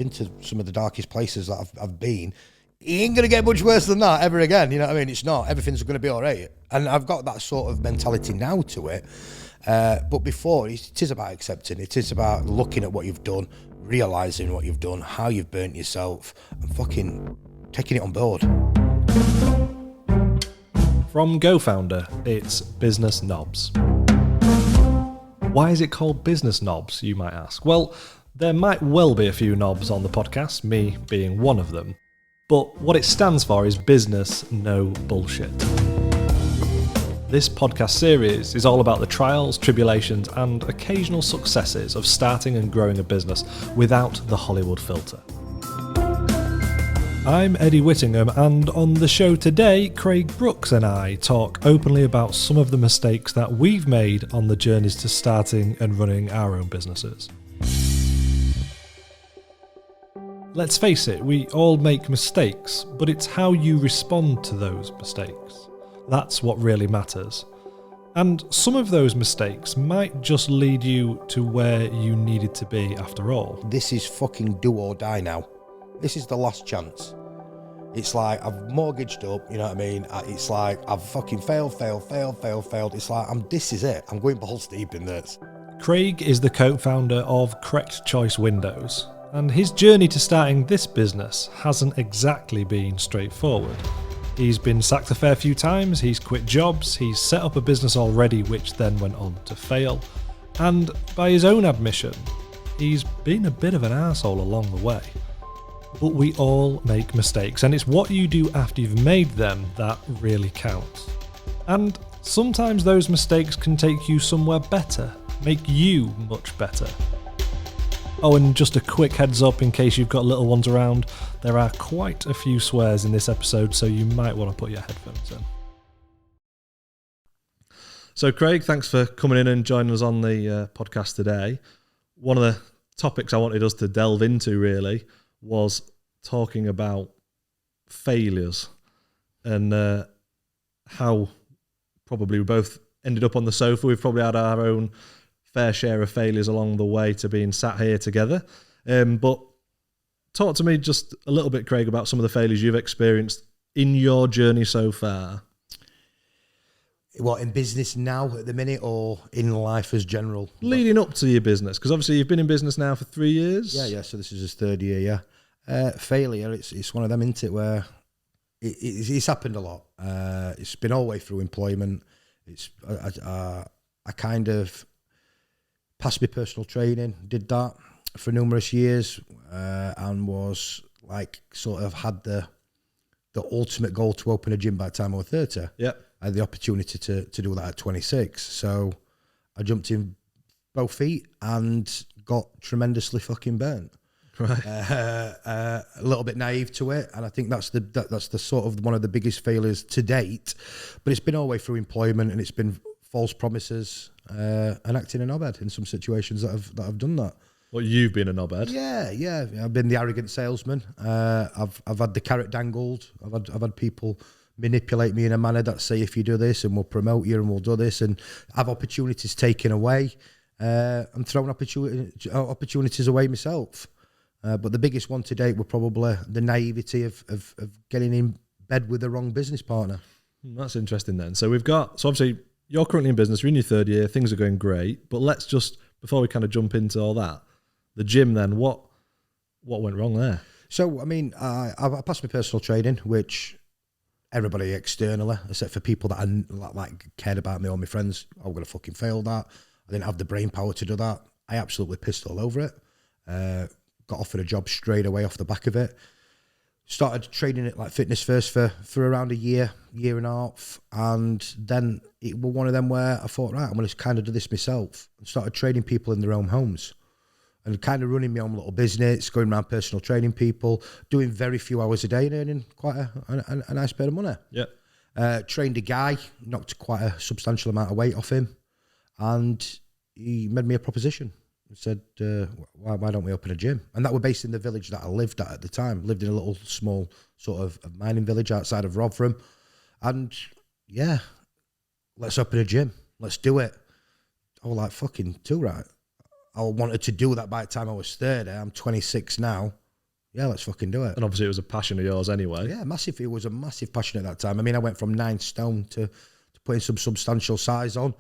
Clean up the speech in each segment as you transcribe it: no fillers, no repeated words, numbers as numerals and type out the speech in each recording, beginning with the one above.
been to some of the darkest places that I've been. It ain't going to get much worse than that ever again. You know what I mean? It's not. Everything's going to be all right. And I've got that sort of mentality now to it. But before, it is about accepting. It is about looking at what you've done, realising what you've done, how you've burnt yourself, and fucking taking it on board. From GoFounder, it's Business NoBS. Why is it called Business NoBS, you might ask? Well, there might well be a few knobs on the podcast, me being one of them. But what it stands for is Business No Bullshit. This podcast series is all about the trials, tribulations, and occasional successes of starting and growing a business without the Hollywood filter. I'm Eddie Whittingham, and on the show today, Craig Brookes and I talk openly about some of the mistakes that we've made on the journeys to starting and running our own businesses. Let's face it, we all make mistakes, but it's how you respond to those mistakes. That's what really matters. And some of those mistakes might just lead you to where you needed to be after all. This is fucking do or die now. This is the last chance. It's like I've mortgaged up, you know what I mean? It's like I've fucking failed. It's like this is it. I'm going balls deep in this. Craig is the co-founder of Correct Choice Windows, and his journey to starting this business hasn't exactly been straightforward. He's been sacked a fair few times, he's quit jobs, he's set up a business already which then went on to fail, and by his own admission, he's been a bit of an arsehole along the way. But we all make mistakes, and it's what you do after you've made them that really counts. And sometimes those mistakes can take you somewhere better, make you much better. Oh, and just a quick heads up in case you've got little ones around, there are quite a few swears in this episode, so you might want to put your headphones in. So Craig, thanks for coming in and joining us on the podcast today. One of the topics I wanted us to delve into really was talking about failures and how probably we both ended up on the sofa. We've probably had our own fair share of failures along the way to being sat here together. But talk to me just a little bit, Craig, about some of the failures you've experienced in your journey so far. What, in business now at the minute or in life as general? Leading up to your business, because obviously you've been in business now for 3 years. Yeah, so this is his third year, yeah. Failure, it's one of them, isn't it, where it's happened a lot. It's been all the way through employment. I kind of passed my personal training, did that for numerous years, and was like sort of had the ultimate goal to open a gym by the time I was 30. Yeah. I had the opportunity to do that at 26. So I jumped in both feet and got tremendously fucking burnt. Right. A little bit naive to it, and I think that's the sort of one of the biggest failures to date. But it's been all the way through employment, and it's been false promises and acting a knobhead in some situations that I've done that. Well, you've been a knobhead. Yeah. I've been the arrogant salesman. I've had the carrot dangled. I've had people manipulate me in a manner that say, if you do this and we'll promote you and we'll do this, and have opportunities taken away. I'm throwing opportunities away myself. But the biggest one to date were probably the naivety of getting in bed with the wrong business partner. That's interesting then. So obviously you're currently in business, you're in your third year, things are going great, but let's just, before we kind of jump into all that, the gym then, what went wrong there? So, I mean, I passed my personal training, which everybody externally, except for people that I cared about me or my friends, I'm going to fucking fail that. I didn't have the brain power to do that. I absolutely pissed all over it. Got offered a job straight away off the back of it. Started training at like Fitness First for around a year and a half. And then it was one of them where I thought, right, I'm going to kind of do this myself. And started training people in their own homes and kind of running my own little business, going around personal training people, doing very few hours a day and earning quite a nice bit of money. Yeah. Trained a guy, knocked quite a substantial amount of weight off him, and he made me a proposition. He said, why don't we open a gym? And that were based in the village that I lived at the time. Lived in a little small sort of mining village outside of Rotherham. And yeah, let's open a gym. Let's do it. I was like, fucking too right. I wanted to do that by the time I was 30. I'm 26 now. Yeah, let's fucking do it. And obviously it was a passion of yours anyway. Yeah, massive. It was a massive passion at that time. I mean, I went from 9 stone to putting some substantial size on,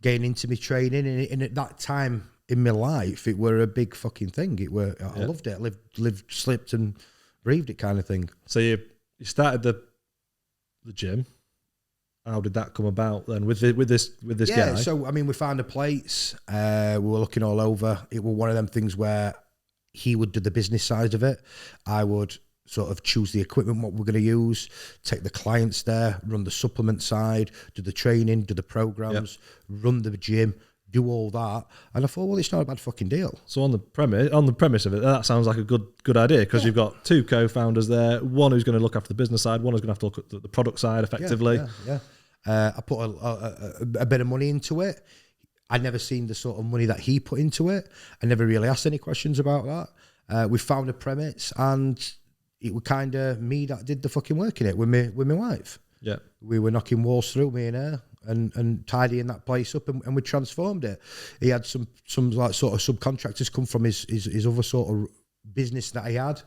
getting into my training. And at that time in my life, it were a big fucking thing. I loved it. I lived, slept and breathed it kind of thing. So you started the gym. How did that come about then with this guy? Yeah, so I mean, we found the plates. We were looking all over. It was one of them things where he would do the business side of it. I would sort of choose the equipment, what we're going to use, take the clients there, run the supplement side, do the training, do the programs, run the gym, do all that. And I thought, well, it's not a bad fucking deal. So on the premise of it, that sounds like a good idea, because you've got 2 co-founders there, one who's going to look after the business side, one who's going to have to look at the product side effectively. I put a bit of money into it. I'd never seen the sort of money that he put into it. I never really asked any questions about that. We found a premise, and it was kind of me that did the fucking work in it with my wife. Yeah, we were knocking walls through, me and her, and tidying that place up, and we transformed it. He had some like sort of subcontractors come from his other sort of business that he had,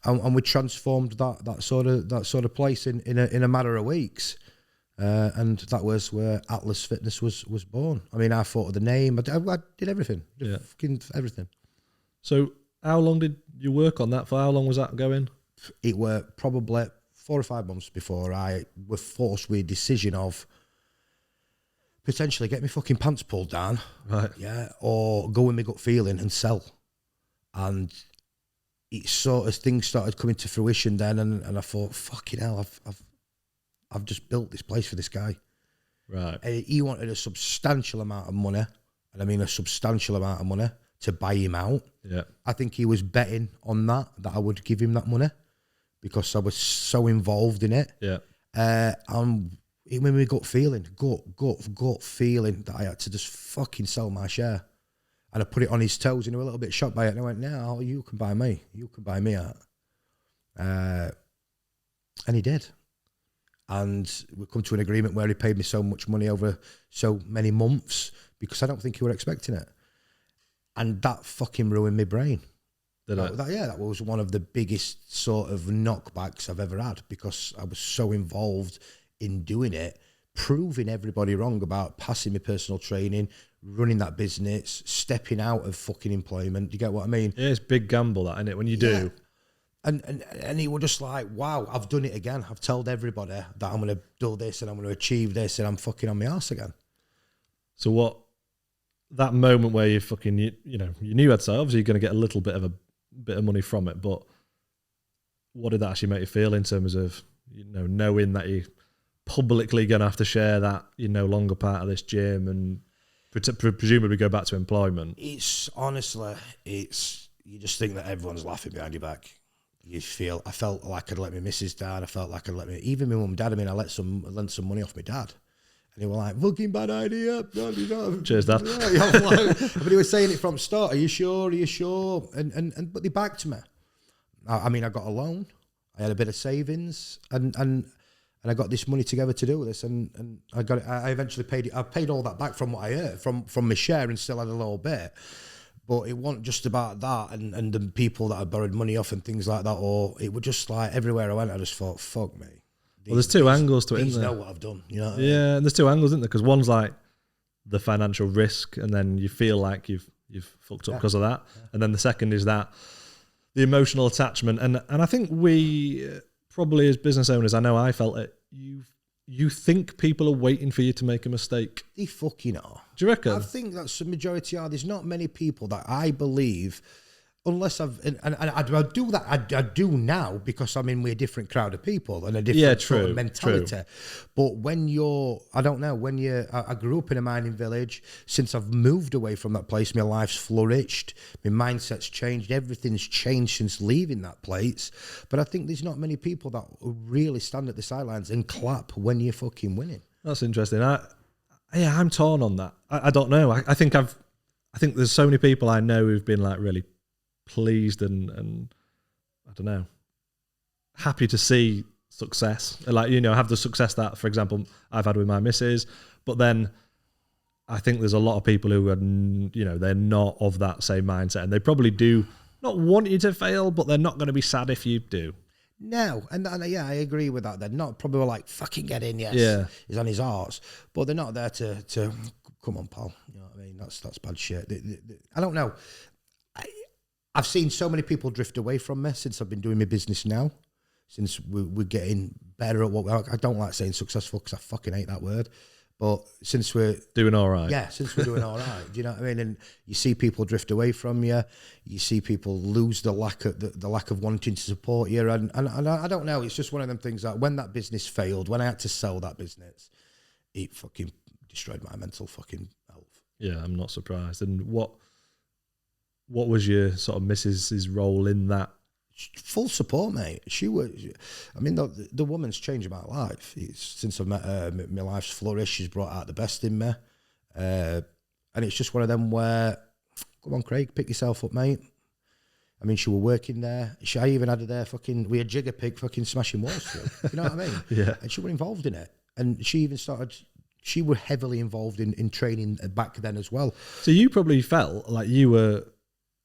and we transformed that sort of place in a matter of weeks. And that was where Atlas Fitness was born. I mean, I thought of the name. I did everything. Fucking everything. So how long did you work on that for? How long was that going? It were probably 4 or 5 months before I was forced with a decision of potentially get my fucking pants pulled down. Right. Yeah. Or go with my gut feeling and sell. And it sort of things started coming to fruition then, and I thought, fucking hell, I've just built this place for this guy. Right. He wanted a substantial amount of money, and I mean a substantial amount of money, to buy him out. Yeah. I think he was betting on that I would give him that money because I was so involved in it. Yeah. And it made me gut feeling that I had to just fucking sell my share. And I put it on his toes, and he was a little bit shocked by it. And I went, no, you can buy me. You can buy me out. And he did. And we come to an agreement where he paid me so much money over so many months because I don't think he were expecting it. And that fucking ruined my brain. That was one of the biggest sort of knockbacks I've ever had because I was so involved in doing it, proving everybody wrong about passing my personal training, running that business, stepping out of fucking employment. Do you get what I mean? Yeah, it's a big gamble, that, isn't it, when you do. And he was just like, wow, I've done it again. I've told everybody that I'm going to do this and I'm going to achieve this, and I'm fucking on my arse again. So what, that moment where you fucking, you knew you had to, obviously you're going to get a little bit of money from it, but what did that actually make you feel in terms of, knowing that you're publicly going to have to share that you're no longer part of this gym and presumably go back to employment? It's honestly, you just think that everyone's laughing behind your back. I felt like I'd let my missus down. I felt like even my mum and dad. I mean, I lent some money off my dad. And they were like, fucking bad idea. Cheers, Dad. But he was saying it from start. Are you sure? But they backed me. I mean, I got a loan. I had a bit of savings, and I got this money together to do this, and I got it. I eventually paid it. I paid all that back from what I earned from my share, and still had a little bit. But it wasn't just about that and the people that I borrowed money off and things like that, or it was just like everywhere I went, I just thought, fuck me. There's two angles to it, isn't there? Know what I've done, you know? Yeah, and there's two angles, isn't there? Because one's like the financial risk, and then you feel like you've fucked up because of that. Yeah. And then the second is that the emotional attachment. And I think we probably as business owners, I know I felt it, you think people are waiting for you to make a mistake. They fucking are. Do you reckon? I think that's the majority are. There's not many people that I believe, unless and I do that. I do now because I'm in with a different crowd of people and a different sort of mentality. True. But when I grew up in a mining village. Since I've moved away from that place, my life's flourished. My mindset's changed. Everything's changed since leaving that place. But I think there's not many people that really stand at the sidelines and clap when you're fucking winning. That's interesting. I'm torn on that. I don't know. I think there's so many people I know who've been like really pleased and I don't know, happy to see success, like, have the success that, for example, I've had with my missus. But then I think there's a lot of people who are, they're not of that same mindset, and they probably do not want you to fail, but they're not going to be sad if you do. No, and yeah, I agree with that. They're not probably like, fucking get in, yes. Yeah. He's on his arse. But they're not there to come on, pal. You know what I mean? That's bad shit. I don't know. I've seen so many people drift away from me since I've been doing my business now. Since we're getting better at what I don't like saying successful because I fucking hate that word. But since we're doing all right, since we're doing all right, do you know what I mean? And you see people drift away from you. You see people lose the lack of wanting to support you. And I don't know. It's just one of them things that when that business failed, when I had to sell that business, it fucking destroyed my mental fucking health. Yeah, I'm not surprised. And what was your sort of missus's role in that? Full support, mate. She was. I mean, the woman's changed my life. Since I've met her, my life's flourished. She's brought out the best in me, and it's just one of them where, come on, Craig, pick yourself up, mate. I mean, she were working there. I even had her there. We had Jigger Pig fucking smashing walls through. You know what I mean? Yeah. And she were involved in it, and she even started. She were heavily involved in training back then as well. So you probably felt like you were.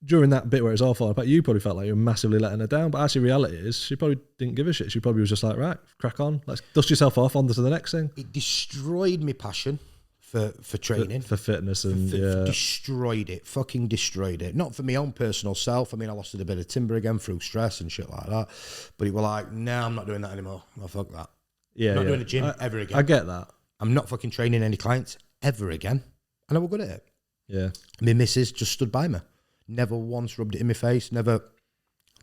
During that bit where it's all falling apart, you probably felt like you were massively letting her down. But actually, reality is, she probably didn't give a shit. She probably was just like, right, crack on. Let's dust yourself off, on to the next thing. It destroyed my passion for training. For fitness and, Destroyed it. Fucking destroyed it. Not for my own personal self. I mean, I lost a bit of timber again through stress and shit like that. But it was like, no, I'm not doing that anymore. Oh, fuck that. Yeah, I'm not doing a gym ever again. I get that. I'm not fucking training any clients ever again. And I was good at it. Yeah. My missus just stood by me. Never once rubbed it in my face. Never,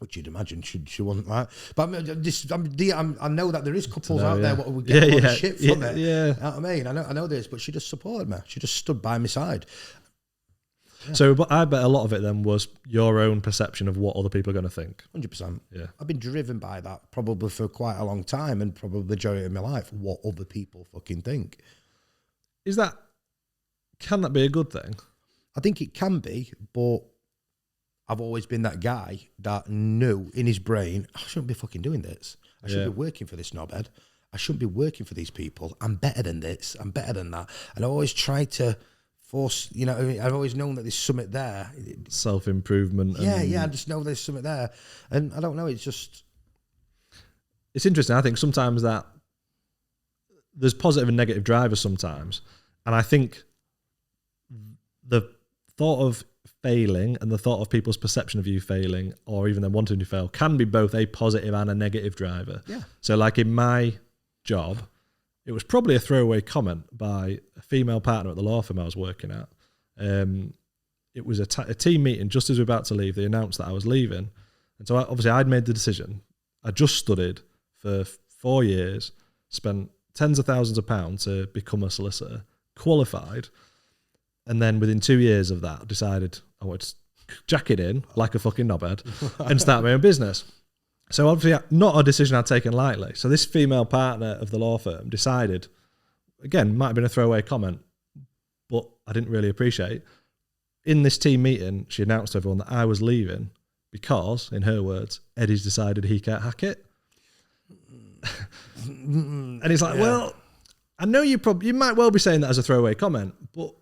which you'd imagine she wasn't like. But I know that there is couples out there what would get a lot of shit from it. Yeah, you know what I mean, I know this, but she just supported me. She just stood by my side. Yeah. So, but I bet a lot of it then was your own perception of what other people are going to think. 100%. Yeah, I've been driven by that probably for quite a long time, and probably the majority of my life. What other people fucking think. Can that be a good thing? I think it can be, but I've always been that guy that knew in his brain, I shouldn't be fucking doing this. I shouldn't be working for this knobhead. I shouldn't be working for these people. I'm better than this. I'm better than that. And I always try to force, you know, I mean, I've always known that there's something there. Self-improvement. Yeah, I just know there's something there. And I don't know, it's interesting. I think sometimes that there's positive and negative drivers sometimes. And I think the thought of failing and the thought of people's perception of you failing or even them wanting to fail can be both a positive and a negative driver. Yeah. So like in my job, it was probably a throwaway comment by a female partner at the law firm I was working at. It was a team meeting just as we were about to leave. They announced that I was leaving. And so obviously I'd made the decision. I just studied for 4 years, spent tens of thousands of pounds to become a solicitor, qualified. And then within 2 years of that, decided I wanted to jack it in like a fucking knobhead and start my own business. So obviously not a decision I'd taken lightly. So this female partner of the law firm decided, again, might have been a throwaway comment, but I didn't really appreciate. In this team meeting, she announced to everyone that I was leaving because, in her words, Eddie's decided he can't hack it. And he's like, well, I know you might well be saying that as a throwaway comment, but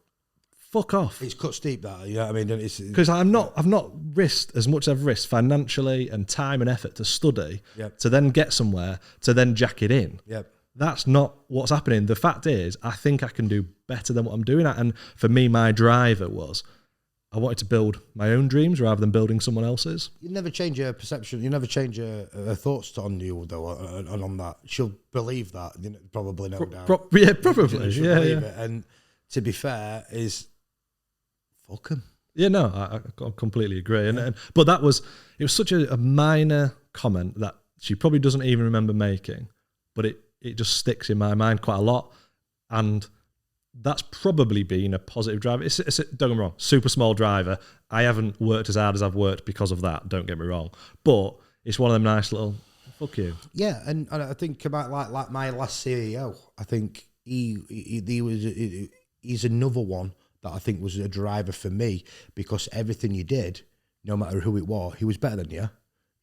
fuck off. It's cut steep, that, you know what I mean? Because I've not risked as much as I've risked financially and time and effort to study to then get somewhere to then jack it in. Yep. That's not what's happening. The fact is, I think I can do better than what I'm doing. And for me, my driver was I wanted to build my own dreams rather than building someone else's. You never change your perception. You never change her thoughts on you, though, and on that. She'll believe that, probably, no doubt. Probably. She'll believe it. And to be fair, fuck him. Yeah, no, I completely agree. But it was such a minor comment that she probably doesn't even remember making, but it just sticks in my mind quite a lot. And that's probably been a positive driver. It's don't get me wrong, super small driver. I haven't worked as hard as I've worked because of that, don't get me wrong. But it's one of them nice little, fuck you. Yeah, and I think about like my last CEO, I think he's another one that I think was a driver for me, because everything you did, no matter who it was, he was better than you.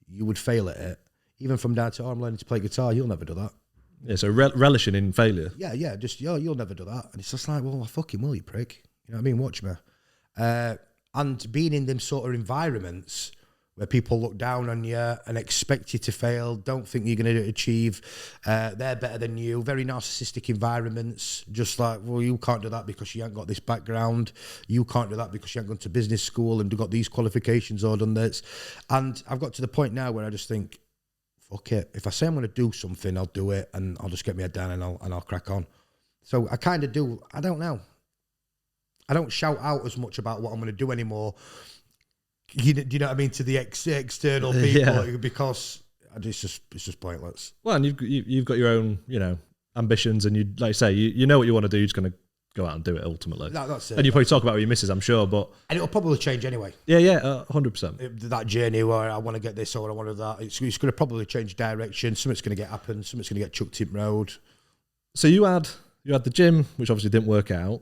You would fail at it. Even from down to, I'm learning to play guitar, you'll never do that. Yeah, so relishing in failure. Yeah, just, you'll never do that. And it's just like, well, I fucking will, you prick. You know what I mean? Watch me. And being in them sort of environments where people look down on you and expect you to fail, don't think you're going to achieve, they're better than you, very narcissistic environments, just like, well, you can't do that because you ain't got this background, you can't do that because you ain't gone to business school and got these qualifications or done this. And I've got to the point now where I just think, fuck it, if I say I'm going to do something, I'll do it, and I'll just get my head down and I'll crack on. So I kind of do, I don't know. I don't shout out as much about what I'm going to do anymore. Do you know what I mean, to the external people, because it's just pointless. Well, and you've got your own, ambitions, and you, like you say, you know what you want to do. You're just going to go out and do it ultimately. That's it. And you probably talk about it with your missus, I'm sure, but and it'll probably change anyway. Yeah, 100%. That journey where I want to get this or I want to that, it's going to probably change direction. Something's going to happen. Something's going to get chucked in road. So you had the gym, which obviously didn't work out.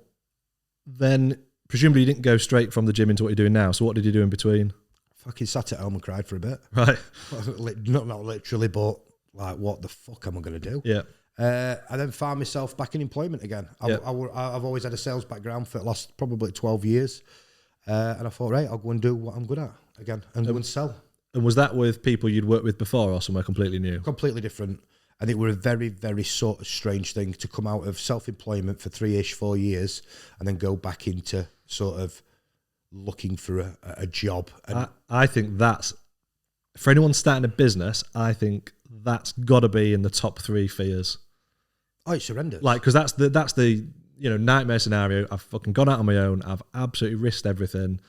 Then presumably you didn't go straight from the gym into what you're doing now. So what did you do in between? Fucking sat at home and cried for a bit. Right. Not literally, but like, what the fuck am I going to do? Yeah. I then found myself back in employment again. I've always had a sales background for the last probably 12 years. And I thought, right, I'll go and do what I'm good at again and go and sell. And was that with people you'd worked with before or somewhere completely new? Completely different. And it were a very, very sort of strange thing to come out of self-employment for 4 years and then go back into sort of looking for a job. And I think that's, for anyone starting a business, I think that's got to be in the top 3 fears. Oh, it's horrendous. Like, because that's the nightmare scenario. I've fucking gone out on my own. I've absolutely risked everything,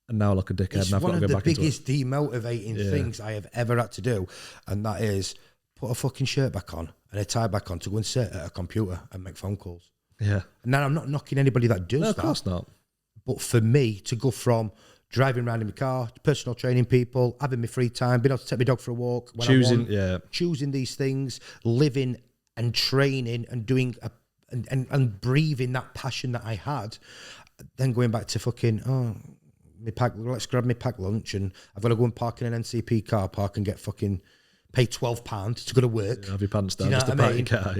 and now I look a dickhead. It's and I've one got to of go the back into biggest demotivating things I have ever had to do, and that is put a fucking shirt back on and a tie back on to go and sit at a computer and make phone calls. Yeah. And now I'm not knocking anybody that does that. No, of course not. But for me to go from driving around in my car, personal training people, having my free time, being able to take my dog for a walk, when choosing these things, living and training and doing and breathing that passion that I had, then going back to fucking let's grab my packed lunch and I've got to go and park in an NCP car park and get fucking pay £12 to go to work. Have your pants down, you know just to park your car,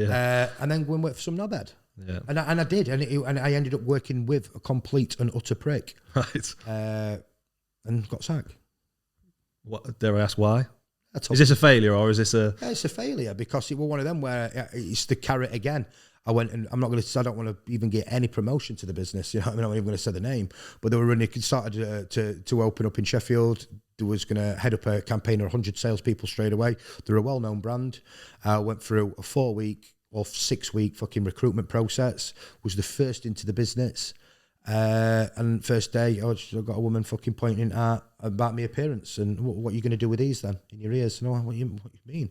and then go and work for some knobhead. Yeah. And I did, and I ended up working with a complete and utter prick. Right. And got sacked. What, dare I ask why? Is this a failure or is this a... Yeah, it's a failure because it was one of them where it's the carrot again. I went and I don't want to even get any promotion to the business. You know what I mean? I'm not even going to say the name, but they were running, started to open up in Sheffield. They was going to head up a campaign of 100 salespeople straight away. They're a well-known brand. I went through a 4-week or 6-week fucking recruitment process, was the first into the business. And first day, I got a woman fucking pointing at about my appearance and what are you going to do with these then in your ears? No, what you mean?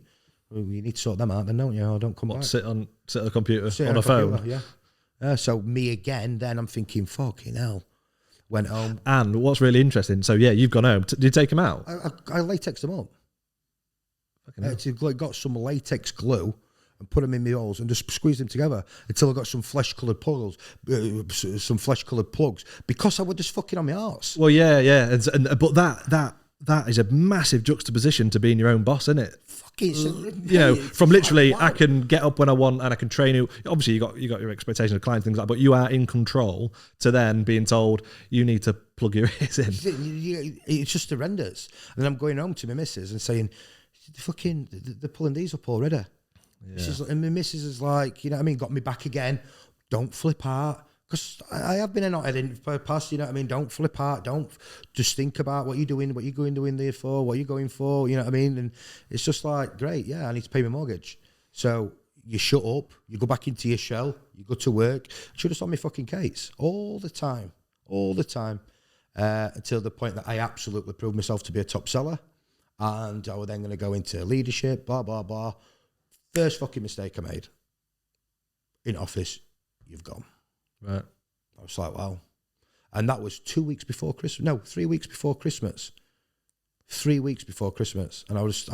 Well, you need to sort them out then, don't you? Or don't come back. Sit on the computer on a phone? Yeah. So me again, then I'm thinking, fucking hell. Went home. And what's really interesting, so yeah, you've gone home. Did you take them out? I latexed them up. Got some latex glue and put them in my holes and just squeeze them together until I got some flesh-coloured plugs, because I was just fucking on my arse. Well, yeah. But that is a massive juxtaposition to being your own boss, isn't it? From literally, I can get up when I want and I can train you. Obviously, you got your expectations of clients, things like that, but you are in control to then being told you need to plug your ears in. It's just horrendous. And then I'm going home to my missus and saying, they're pulling these up already. Yeah. And my missus is like, you know what I mean, got me back again. Don't flip out. Because I have been a knothead in the past, you know what I mean? Don't flip out. Don't just think about what you're doing, what you're going there for, what you're going for, you know what I mean? And it's just like, great, yeah, I need to pay my mortgage. So you shut up, you go back into your shell, you go to work. She just on my fucking case all the time, until the point that I absolutely proved myself to be a top seller. And I was then going to go into leadership, blah, blah, blah. First fucking mistake I made. In office, you've gone. Right. I was like, wow. And that was 2 weeks before Christmas. No, 3 weeks before Christmas. 3 weeks before Christmas. And I just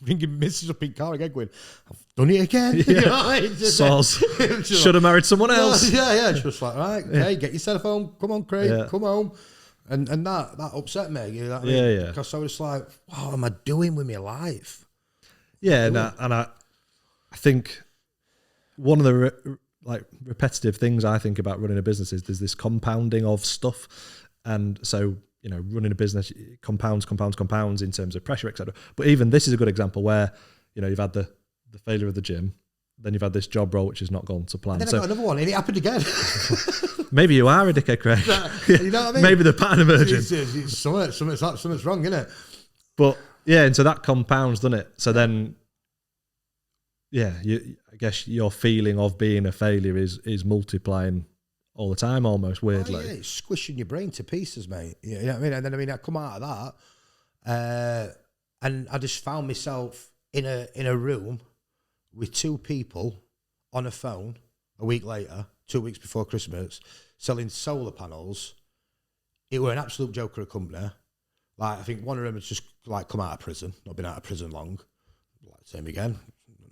ringing Mrs. up in car again going, I've done it again. Soz. Should have married someone else. Yeah. Just like, right, okay, get your cell phone. Come on, Craig, come home. And that upset me. You know what I mean? Yeah. Because I was like, what am I doing with my life? Yeah, and I think one of the repetitive things I think about running a business is there's this compounding of stuff, and so running a business compounds in terms of pressure, etc. But even this is a good example where, you've had the failure of the gym, then you've had this job role which has not gone to plan. And then I got another one, and it happened again. Maybe you are a dickhead, Craig. You know what I mean? Maybe the pattern emerging. Something's wrong, isn't it? But yeah, and so that compounds, doesn't it? So then, I guess your feeling of being a failure is multiplying all the time, almost weirdly. Yeah, it's squishing your brain to pieces, mate. You know what I mean? And then I come out of that, and I just found myself in a room with two people on a phone a week later, 2 weeks before Christmas, selling solar panels. It were an absolute joker of a company. Like, I think one of them has just come out of prison, not been out of prison long. Same again,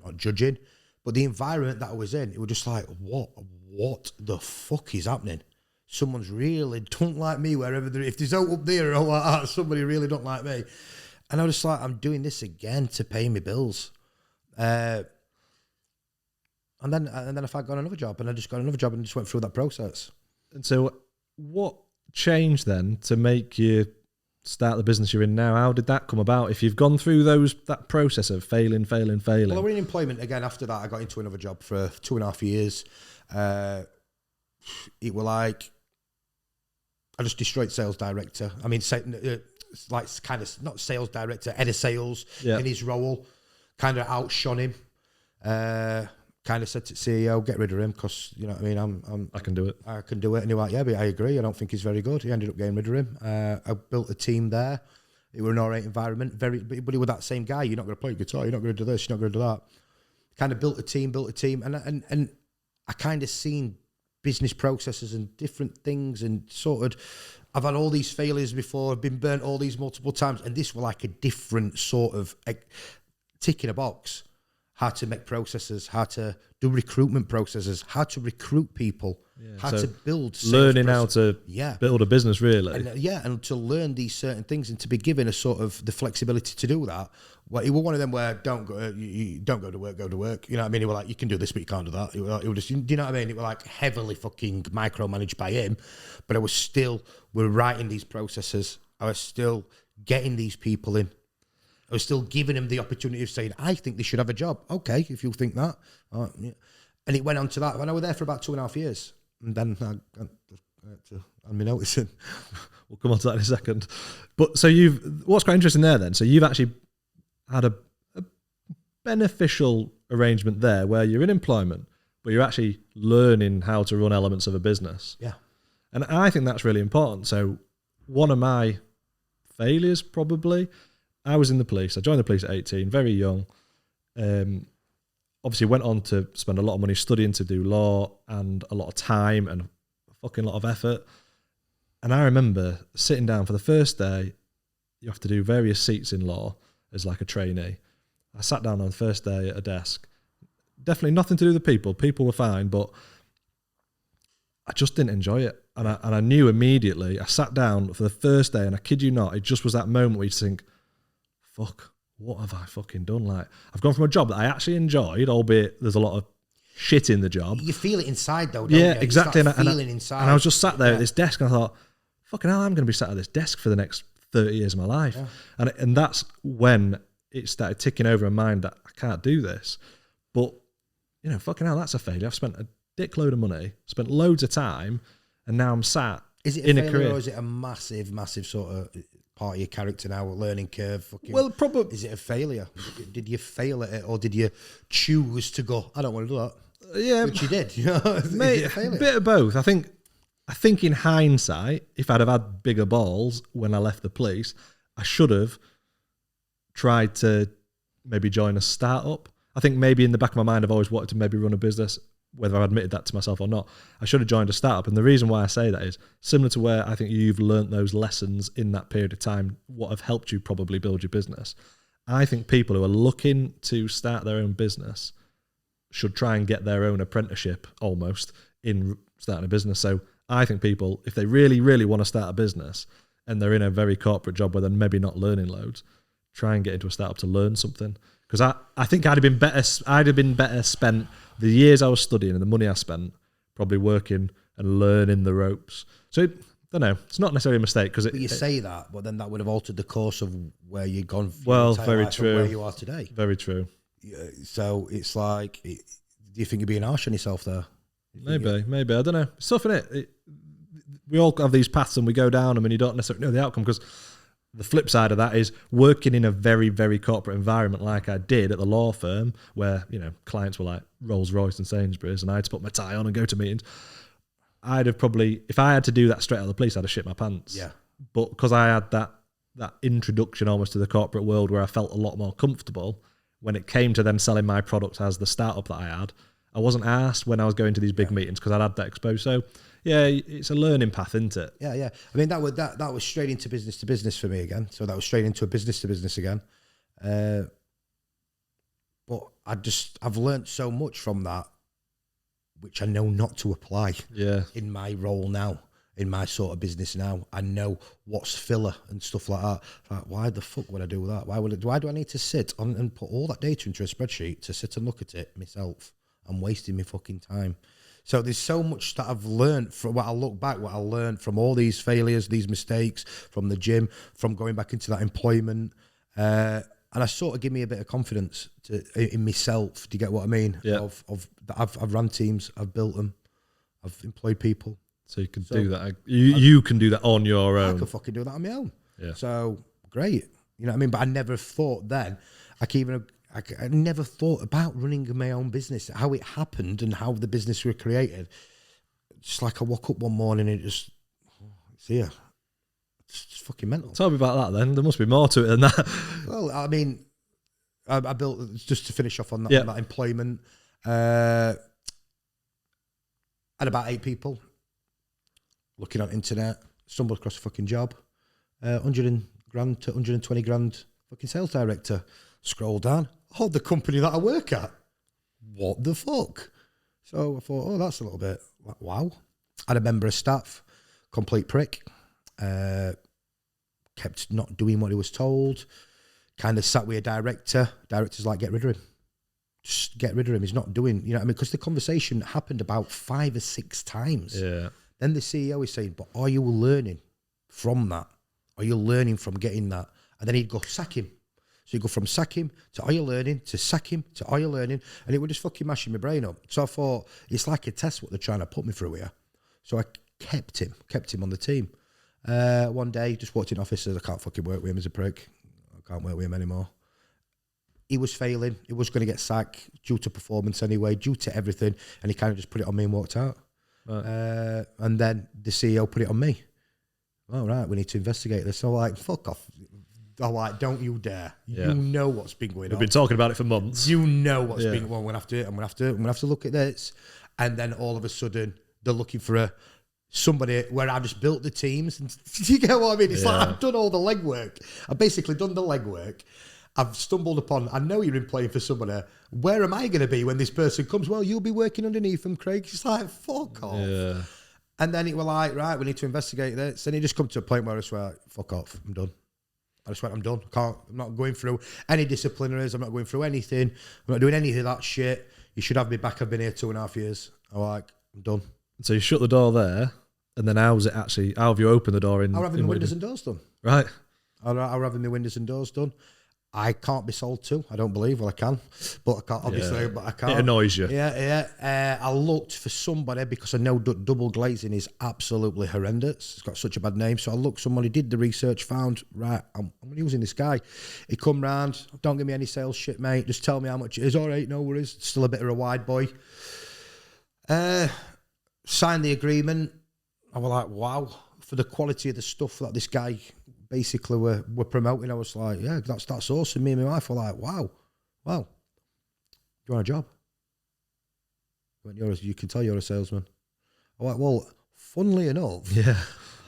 not judging. But the environment that I was in, it was just like, what the fuck is happening? Someone's really don't like me wherever if there's out up there or all like that, somebody really don't like me. And I was just like, I'm doing this again to pay my bills. And then I got another job, and I just got another job and just went through that process. And so what changed then to make you start the business you're in now? How did that come about? If you've gone through that process of failing. Well, I was in employment again after that. I got into another job for 2.5 years. It was like, I just destroyed sales director. I mean, like kind of not sales director, head of sales in his role, kind of outshone him. Kind of said to CEO, get rid of him because, you know what I mean, I can do it. I can do it. And he was like, yeah, but I agree. I don't think he's very good. He ended up getting rid of him. I built a team there. It was an all right environment. But he was that same guy. You're not going to play guitar. You're not going to do this. You're not going to do that. Kind of built a team. And I kind of seen business processes and different things and sort of, I've had all these failures before. I've been burnt all these multiple times. And this was like a different sort of tick in a box. How to make processes, how to do recruitment processes, how to recruit people, how to build learning how to build a business, really. And to learn these certain things and to be given a sort of the flexibility to do that. Well, it was one of them where don't go to work, go to work. You know what I mean? It was like, you can do this, but you can't do that. It was just, do you know what I mean? It was like heavily fucking micromanaged by him, but we're writing these processes. I was still getting these people in. I was still giving him the opportunity of saying, I think they should have a job. Okay, if you think that. Yeah. And it went on to that. And I was there for about 2.5 years. And then I had to hand me notice in. We'll come on to that in a second. But so what's quite interesting there then, so you've actually had a beneficial arrangement there where you're in employment, but you're actually learning how to run elements of a business. Yeah. And I think that's really important. So one of my failures probably, I was in the police. I joined the police at 18, very young. Obviously went on to spend a lot of money studying to do law and a lot of time and a fucking lot of effort. And I remember sitting down for the first day, you have to do various seats in law as like a trainee. I sat down on the first day at a desk. Definitely nothing to do with the people. People were fine, but I just didn't enjoy it. And I knew immediately. I sat down for the first day and I kid you not, it just was that moment where you think, fuck, what have I fucking done? Like, I've gone from a job that I actually enjoyed, albeit there's a lot of shit in the job. You feel it inside though, don't you? Yeah, exactly. Inside. And I was just sat there at this desk and I thought, fucking hell, I'm going to be sat at this desk for the next 30 years of my life. Yeah. And that's when it started ticking over in my mind that I can't do this. But, fucking hell, that's a failure. I've spent a dickload of money, spent loads of time, and now I'm sat in a career. Or is it a massive, massive sort of part of your character now, a learning curve? Well, probably. Is it a failure? Did you fail at it, or did you choose to go, I don't want to do that? Yeah. Which you did. Mate, a bit of both. I think in hindsight, if I'd have had bigger balls when I left the police, I should have tried to maybe join a startup. I think maybe in the back of my mind, I've always wanted to maybe run a business, whether I've admitted that to myself or not. I should have joined a startup. And the reason why I say that is similar to where I think you've learnt those lessons in that period of time, what have helped you probably build your business. I think people who are looking to start their own business should try and get their own apprenticeship almost in starting a business. So I think people, if they really, really want to start a business and they're in a very corporate job where they're maybe not learning loads, try and get into a startup to learn something. Because I think I'd have been better spent the years I was studying and the money I spent probably working and learning the ropes. So don't know. It's not necessarily a mistake because But you say that, but then that would have altered the course of where you've gone. Well, very true. Where you are today. Very true. So it's like, do you think you're being harsh on yourself there? Maybe. I don't know. It's tough, innit? We all have these paths and we go down them and you don't necessarily know the outcome, because the flip side of that is working in a very, very corporate environment like I did at the law firm, where, you know, clients were like Rolls Royce and Sainsbury's and I had to put my tie on and go to meetings. I'd have probably, if I had to do that straight out of the police, I'd have shit my pants. Yeah. But because I had that introduction almost to the corporate world where I felt a lot more comfortable, when it came to then selling my products as the startup that I had, I wasn't asked when I was going to these big meetings because I'd had that exposure. So, yeah, it's a learning path, isn't it? Yeah. I mean, that was straight into business to business for me again. So that was straight into a business to business again. But I've learned so much from that, which I know not to apply in my role now, in my sort of business now. I know what's filler and stuff like that. Like, why the fuck would I do that? Why do I need to sit on and put all that data into a spreadsheet to sit and look at it myself? I'm wasting my fucking time. So there's so much that I've learned from what I look back, what I learned from all these failures, these mistakes, from the gym, from going back into that employment. And I sort of give me a bit of confidence in myself. Do you get what I mean? Yeah. I've run teams, I've built them, I've employed people. So you can do that. You can do that on your own. I can fucking do that on my own. Yeah. So great. You know what I mean? But I never thought then, I never thought about running my own business, how it happened and how the business was created. Just like I woke up one morning and it's here. It's just fucking mental. Tell me about that then. There must be more to it than that. Well, I mean, I built, just to finish off on that, on that employment, had about 8 people looking on internet, stumbled across a fucking job, 100 grand to 120 grand fucking sales director. Scroll down, the company that I work at. What the fuck? So I thought, that's a little bit like, wow. Had a member of staff, complete prick, kept not doing what he was told, kind of sat with a director's like, get rid of him. Just get rid of him. He's not doing, you know what I mean? Because the conversation happened about 5 or 6 times. Yeah. Then the CEO is saying, but are you learning from that? Are you learning from getting that? And then he'd go, sack him. So you go from sack him to are you learning to sack him to are you learning? And it would just fucking mashing my brain up. So I thought, it's like a test what they're trying to put me through here. So I kept him on the team. One day, just walked in office, says, I can't fucking work with him as a prick. I can't work with him anymore. He was failing. He was going to get sacked due to performance anyway, due to everything. And he kind of just put it on me and walked out. Right. And then the CEO put it on me. All right, we need to investigate this. So I'm like, fuck off. I'm like, don't you dare. Yeah. You know what's been going on. We've been talking about it for months. You know what's been going on. I'm gonna have to look at this. And then all of a sudden they're looking for somebody where I just built the teams. And, do you get what I mean? It's like I've done all the legwork. I've basically done the legwork. I've stumbled upon, I know you're employing for somebody. Where am I going to be when this person comes? Well, you'll be working underneath them, Craig. It's like, fuck off. Yeah. And then it was like, right, we need to investigate this. And it just come to a point where I swear, fuck off, I'm done. I just went, I'm done. I'm not going through any disciplinaries. I'm not going through anything. I'm not doing any of that shit. You should have me back. I've been here 2.5 years. I'm like, I'm done. So you shut the door there, and then how have you opened the door in? I'm having the windows and doors done. Right. I'm having the windows and doors done. I can't be sold to. I don't believe. Well, I can, but I can't. Obviously, but I can't. It annoys you. Yeah. I looked for somebody because I know double glazing is absolutely horrendous. It's got such a bad name. So I looked. Somebody did the research, found right. I'm using this guy. He come round. Don't give me any sales shit, mate. Just tell me how much it is. All right, no worries. Still a bit of a wide boy. Signed the agreement. I was like, wow, for the quality of the stuff that this guy basically we're promoting. I was like, yeah, that's awesome. Me and my wife were like, wow. Do you want a job? You can tell you're a salesman. I'm like, well, funnily enough,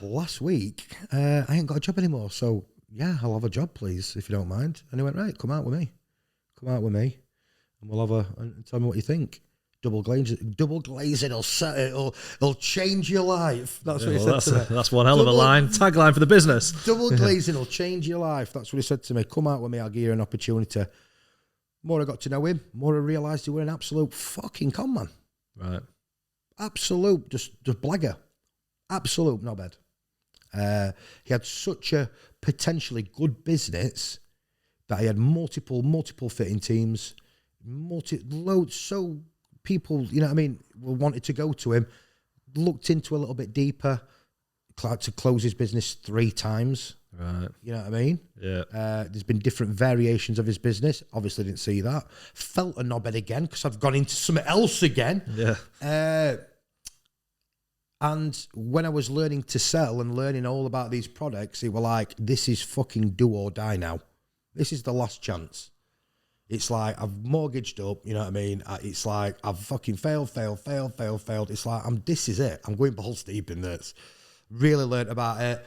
last week, I ain't got a job anymore. So yeah, I'll have a job, please, if you don't mind. And he went, right, come out with me. And we'll have and tell me what you think. Double glazing will change your life. That's what he said to me. That's one hell of a line. Tagline for the business. Double glazing will change your life. That's what he said to me. Come out with me, I'll give you an opportunity. More I got to know him, more I realised he was an absolute fucking con man. Right. Absolute, just blagger. Absolute knobhead. He had such a potentially good business that he had multiple fitting teams, so people, you know what I mean, wanted to go to him, looked into a little bit deeper, to close his business 3 times. Right. You know what I mean? Yeah. There's been different variations of his business. Obviously didn't see that. Felt a knobhead again because I've gone into something else again. Yeah. And when I was learning to sell and learning all about these products, it were like, this is fucking do or die now. This is the last chance. It's like I've mortgaged up, you know what I mean? It's like I've fucking failed. It's like, this is it. I'm going balls deep in this. Really learned about it.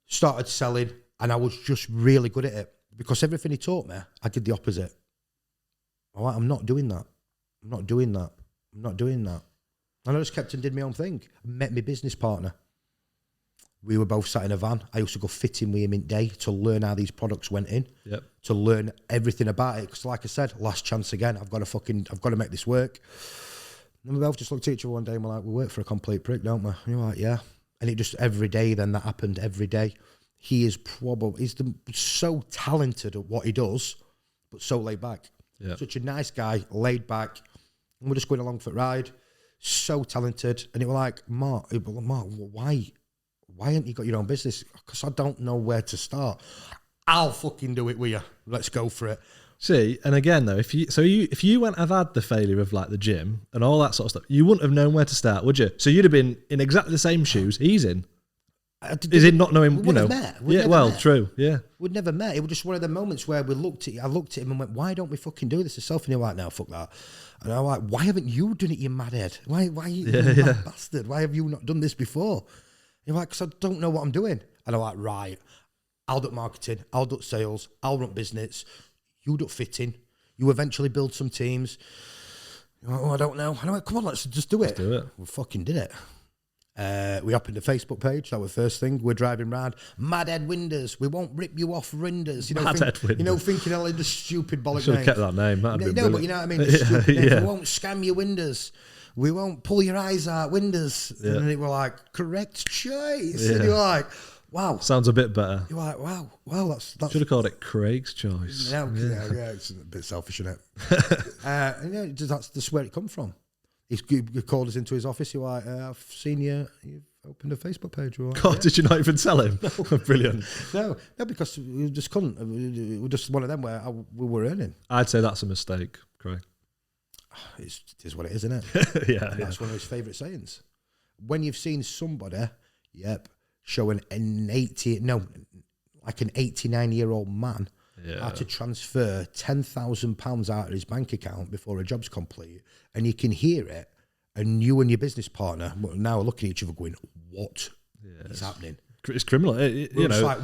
Started selling, and I was just really good at it because everything he taught me, I did the opposite. I'm not doing that. And I just kept and did my own thing. Met my business partner. We were both sat in a van. I used to go fitting with him in day to learn how these products went in. Yep. To learn everything about it. Because like I said, last chance again. I've got to make this work. And we both just looked at each other one day and we're like, we work for a complete prick, don't we? And you're like, yeah. And it just every day then that happened every day. He's so talented at what he does, but so laid back. Yep. Such a nice guy, laid back. And we're just going along for a ride. So talented. And it was like, Mark, why haven't you got your own business? Because I don't know where to start. I'll fucking do it with you. Let's go for it. See, and again though, if you went have had the failure of like the gym and all that sort of stuff, you wouldn't have known where to start, would you? So you'd have been in exactly the same shoes he's in. Is it not knowing? We met. True. Yeah, we'd never met. It was just one of the moments where I looked at him and went, "Why don't we fucking do this yourself?" And you're like, "No, fuck that." And I'm like, "Why haven't you done it, you mad head? Why you mad bastard? Why have you not done this before?" You're like, "Because I don't know what I'm doing." And I'm like, "Right, I'll do marketing, I'll do sales, I'll run business. You do fitting. You eventually build some teams." You're like, "Oh, I don't know." And I'm like, "Come on, let's just do it." Let's do it. We fucking did it. We opened a Facebook page. That was the first thing. We're driving around. Madhead Windows. We won't rip you off Rinders. Thinking all of the stupid bollock should have names. kept that name. That'd be but you know what I mean? The stupid names. We won't scam your windows. We won't pull your eyes out windows. Yeah. And they were like, correct choice. Yeah. And you're like, wow. Sounds a bit better. You're like, wow, that's should have called it Craig's Choice. Yeah, it's a bit selfish, isn't it? That's where it come from. He called us into his office. He was like, I've seen you've opened a Facebook page. Like, God, did you not even tell him? No. Brilliant. No, because we just couldn't. We were just one of them where we were earning. I'd say that's a mistake, Craig. It is what it is, isn't it? Yeah. That's one of his favourite sayings. When you've seen somebody, showing an 89-year-old man how to transfer £10,000 out of his bank account before a job's complete, and you can hear it, and you and your business partner now are looking at each other going, "What is happening?" It's criminal. We were like,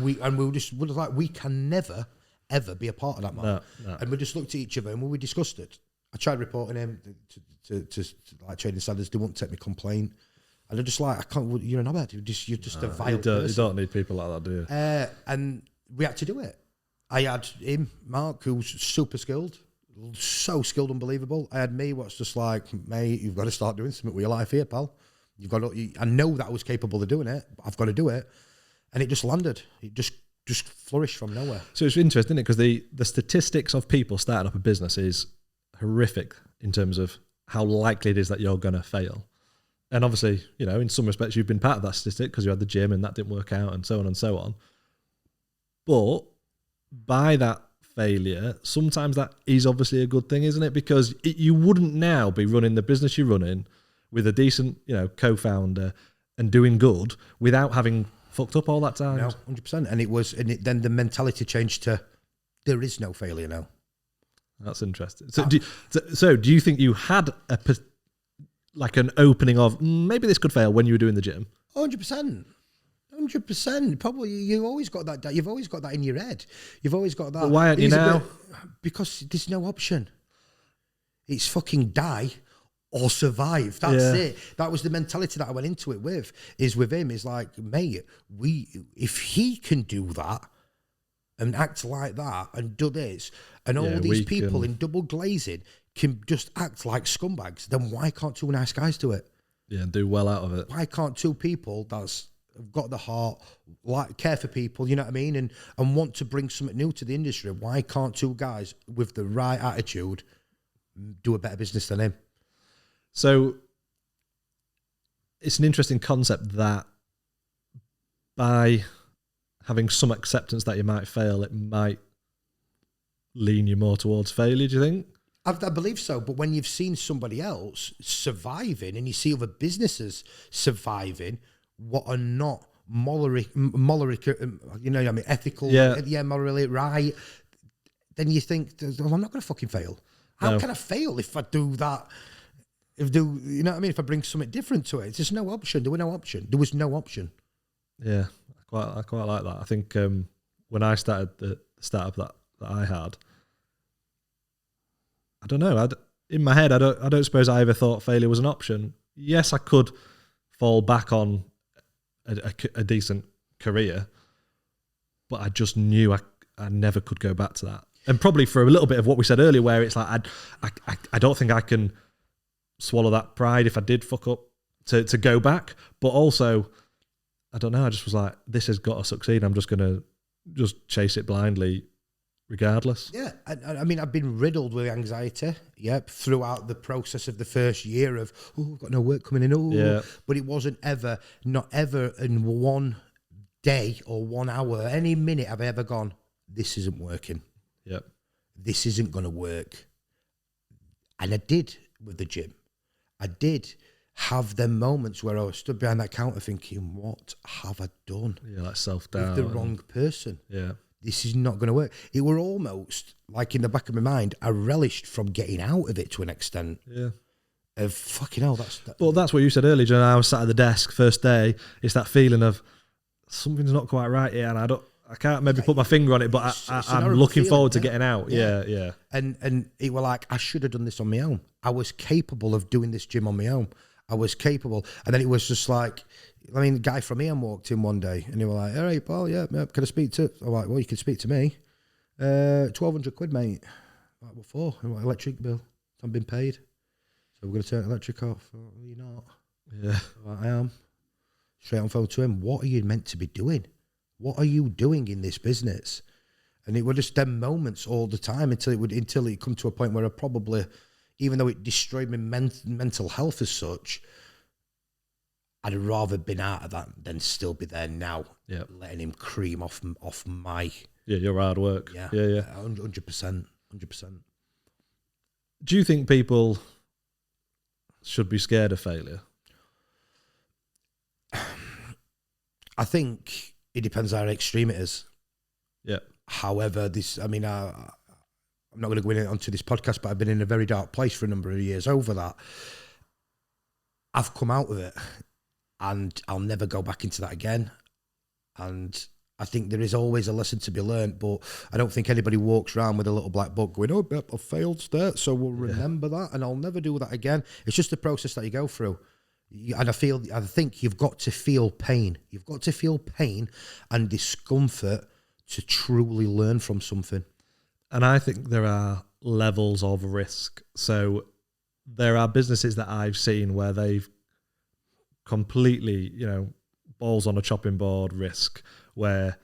we can never ever be a part of that, man. No. And we just looked at each other and we discussed it. I tried reporting him to like trading standards. They won't take me complaint. And they're just like, I can't. You're a knobhead. You're just a vile person. You don't need people like that, do you? And we had to do it. I had him, Mark, who's super skilled, so skilled, unbelievable. I had me, what's just like, mate, you've got to start doing something with your life here, pal. I know that I was capable of doing it, but I've got to do it. And it just landed. It just flourished from nowhere. So it's interesting, isn't it? Because the statistics of people starting up a business is horrific in terms of how likely it is that you're going to fail. And obviously, in some respects, you've been part of that statistic because you had the gym and that didn't work out and so on and so on. But by that failure, sometimes that is obviously a good thing, isn't it? Because you wouldn't now be running the business you're running with a decent, co-founder and doing good without having fucked up all that time. No, 100%. And then the mentality changed to there is no failure now. That's interesting. So do you think you had an opening of maybe this could fail when you were doing the gym? 100%. 100%. Probably you've always got that. You've always got that in your head. You've always got that. But why aren't you now? Because there's no option. It's fucking die or survive. That's it. That was the mentality that I went into it with. Is with him. Is like, mate, if he can do that and act like that and do this, and all these people in double glazing can just act like scumbags, then why can't two nice guys do it? Yeah, and do well out of it. Why can't two people that's have got the heart, like care for people, you know what I mean, and want to bring something new to the industry. Why can't two guys with the right attitude do a better business than him? So it's an interesting concept that by having some acceptance that you might fail, it might lean you more towards failure, do you think? I believe so, but when you've seen somebody else surviving and you see other businesses surviving, what are not morally, you know what I mean, ethical, morally right, then you think, well, I'm not going to fucking fail. How can I fail if I do that? You know what I mean? If I bring something different to it, there's no option. There was no option. There was no option. Yeah, I quite like that. I think when I started the startup that I had, I don't know. In my head, I don't suppose I ever thought failure was an option. Yes, I could fall back on a decent career, but I just knew I never could go back to that. And probably for a little bit of what we said earlier, where it's like I don't think I can swallow that pride if I did fuck up to go back. But also, I don't know. I just was like, this has got to succeed. I'm just gonna just chase it blindly, regardless. Yeah, I mean, I've been riddled with anxiety, throughout the process of the first year of, I've got no work coming in, but it wasn't not ever in one day or 1 hour, any minute have I ever gone, this isn't working. Yep. This isn't going to work. And I did with the gym. I did have them moments where I was stood behind that counter thinking, what have I done? Yeah, like self-doubt. With the wrong person. Yeah. This is not going to work. It were almost like in the back of my mind, I relished from getting out of it to an extent. Yeah. Of fucking hell, Well, that's what you said earlier, John. I was sat at the desk first day. It's that feeling of something's not quite right here, and I can't maybe put my finger on it, but I'm looking forward to getting out. Yeah. And it were like, I should have done this on my own. I was capable of doing this gym on my own. I was capable. And then it was just like, I mean, the guy from here walked in one day and he was like, all right, Paul, yeah, can I speak to? I'm like, well, you can speak to me. 1,200 quid, mate. I'm like, what for? I'm like, electric bill. I've been paid. So we're going to turn electric off. Like, well, you're not. Yeah. I'm like, I am. Straight on phone to him. What are you meant to be doing? What are you doing in this business? And it were just them moments all the time until it come to a point where I probably, even though it destroyed my mental health as such, I'd rather been out of that than still be there now, letting him cream off my... Yeah, your hard work. Yeah. 100%. Do you think people should be scared of failure? I think it depends how extreme it is. Yeah. However, I'm not going to go onto this podcast, but I've been in a very dark place for a number of years over that. I've come out of it and I'll never go back into that again. And I think there is always a lesson to be learned, but I don't think anybody walks around with a little black book going, oh, I failed there, so we'll remember that and I'll never do that again. It's just the process that you go through. And I think you've got to feel pain. You've got to feel pain and discomfort to truly learn from something. And I think there are levels of risk. So there are businesses that I've seen where they've completely, balls on a chopping board risk, where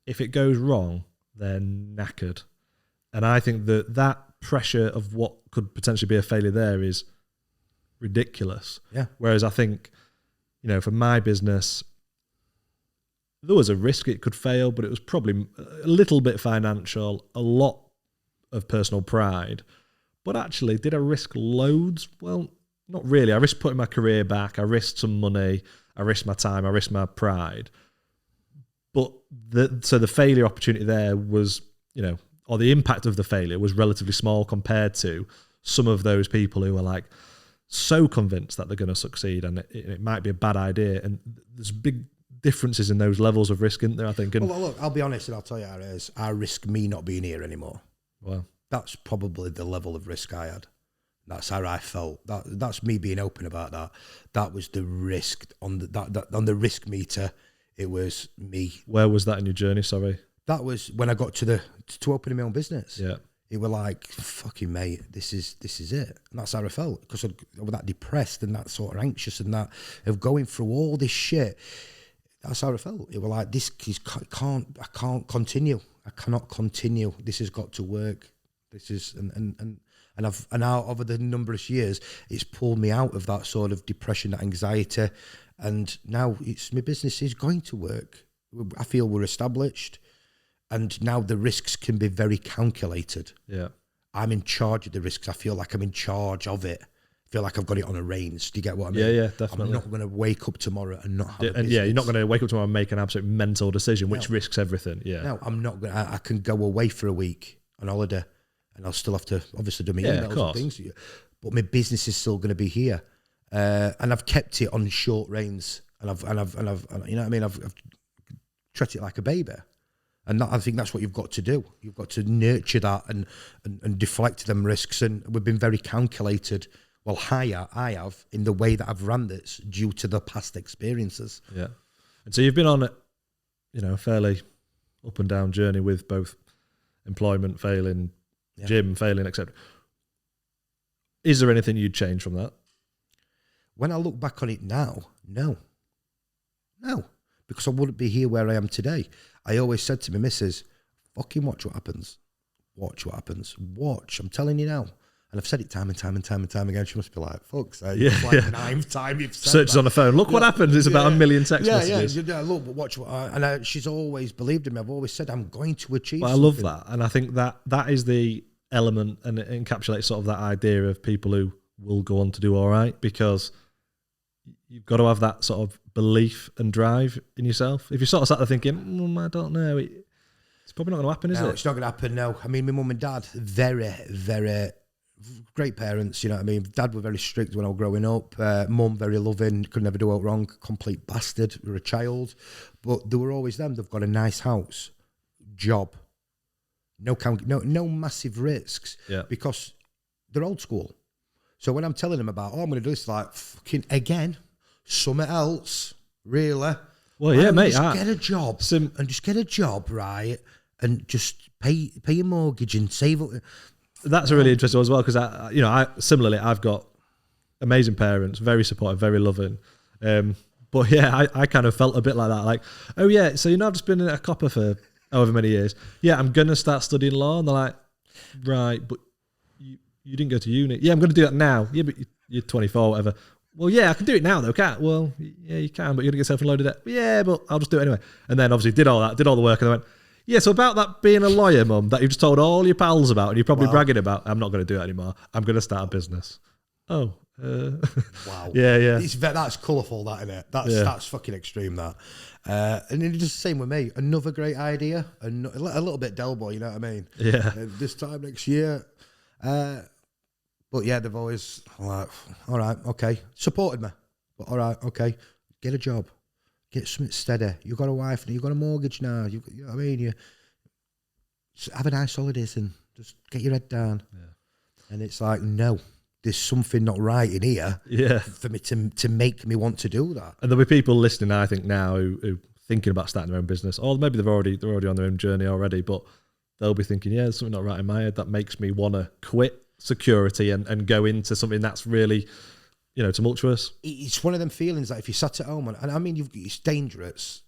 if it goes wrong, they're knackered. And I think that pressure of what could potentially be a failure there is ridiculous. Yeah. Whereas I think, for my business, there was a risk it could fail, but it was probably a little bit financial, a lot of personal pride. But actually, did I risk loads? Well, not really. I risked putting my career back. I risked some money. I risked my time. I risked my pride. But the failure opportunity there was, or the impact of the failure was relatively small compared to some of those people who are like so convinced that they're going to succeed, and it might be a bad idea. And there's big differences in those levels of risk, isn't there, I think? And well, look, I'll be honest and I'll tell you how it is. I risk me not being here anymore. Wow. That's probably the level of risk I had. That's how I felt. That's me being open about that. That was the risk on the risk meter. It was me. Where was that in your journey? Sorry. That was when I got to opening my own business. Yeah. It were like, fucking mate, this is it. And that's how I felt, because I was that depressed and that sort of anxious and that of going through all this shit. that's how it felt. It was like, I can't continue. I cannot continue. This has got to work. This is, and now over the number of years, it's pulled me out of that sort of depression, that anxiety. And now my business is going to work. I feel we're established. And now the risks can be very calculated. Yeah. I'm in charge of the risks. I feel like I'm in charge of it. I feel like I've got it on a reins. Do you get what I mean? Yeah, definitely. I'm not going to wake up tomorrow and not have a business. Yeah, you're not going to wake up tomorrow and make an absolute mental decision, which risks everything. Yeah. No, I'm not going to. I can go away for a week on holiday and I'll still have to obviously do my emails and things. But my business is still going to be here. And I've kept it on short reins. And I've you know what I mean? I've treated it like a baby. And I think that's what you've got to do. You've got to nurture that and deflect them risks. And we've been very calculated. Well, I have in the way that I've run this due to the past experiences. Yeah. And so you've been on a fairly up and down journey with both employment failing, gym failing, etc. Is there anything you'd change from that? When I look back on it now, no. Because I wouldn't be here where I am today. I always said to my missus, fucking watch what happens. Watch what happens. Watch. I'm telling you now. And I've said it time and time again. She must be like, fuck's sake. It's like the ninth time you've said Searches that. on the phone. Look what happens. It's about 1 million text messages. Yeah, look, but watch what... she's always believed in me. I've always said I'm going to achieve something. I love that. And I think that is the element, and it encapsulates sort of that idea of people who will go on to do all right, because you've got to have that sort of belief and drive in yourself. If you sort of sat there thinking, I don't know, it's probably not going to happen, is it? No, it's not going to happen, no. I mean, my mum and dad, very, very great parents, you know what I mean? Dad were very strict when I was growing up. Mum, very loving, could never do it wrong, complete bastard, we were a child. But they were always them. They've got a nice house, job, no massive risks, because they're old school. So when I'm telling them about, I'm going to do this, like, fucking, again, something else, really. Well, yeah, mate. Just get a job, and just get a job, right? And just pay your mortgage and save up. That's a really interesting one as well, because I've got amazing parents, very supportive, very loving. But yeah, I kind of felt a bit like that, like, oh yeah, so I've just been a copper for however many years. Yeah, I'm gonna start studying law, and they're like, right, but you didn't go to uni. Yeah, I'm gonna do that now. Yeah, but you're 24, whatever. Well, yeah, I can do it now though, can't? Well, yeah, you can, but you're gonna get yourself in a load of debt. Yeah, but I'll just do it anyway. And then obviously did all the work, and I went, yeah, so about that being a lawyer, Mum, that you've just told all your pals about and you're probably bragging about, I'm not going to do it anymore. I'm going to start a business. Oh. Wow. Yeah. That's colourful, that, isn't it? That's fucking extreme, that. And it's just the same with me. Another great idea. A little bit Del Boy, you know what I mean? Yeah. This time next year. But yeah, they've always like, all right, okay. Supported me. But all right, okay. Get a job. Get something steady. You've got a wife and you've got a mortgage now. You know what I mean? You have a nice holidays and just get your head down. Yeah. And it's like, no, there's something not right in here. Yeah. For me to make me want to do that. And there'll be people listening, I think, now who thinking about starting their own business, or maybe they're already on their own journey already, but they'll be thinking, yeah, there's something not right in my head that makes me want to quit security and go into something that's really, tumultuous. It's one of them feelings that if you sat at home, and I mean, it's dangerous,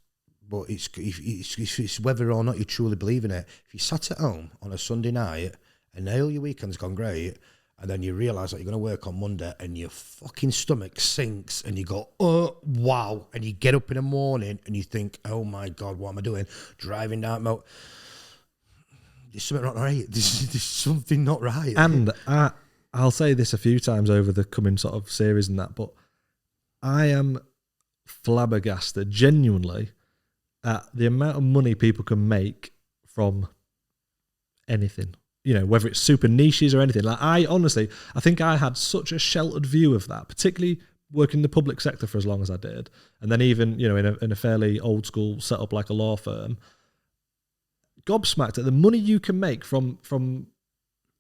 but it's whether or not you truly believe in it. If you sat at home on a Sunday night and all your weekend's gone great, and then you realise that you're going to work on Monday and your fucking stomach sinks and you go, oh, wow. And you get up in the morning and you think, oh my God, what am I doing? Driving down, there's something not right. There's something not right. And I'll say this a few times over the coming sort of series and that, but I am flabbergasted, genuinely, at the amount of money people can make from anything. Whether it's super niches or anything. Like, I think I had such a sheltered view of that, particularly working in the public sector for as long as I did. And then even, in a fairly old school setup like a law firm, gobsmacked at the money you can make from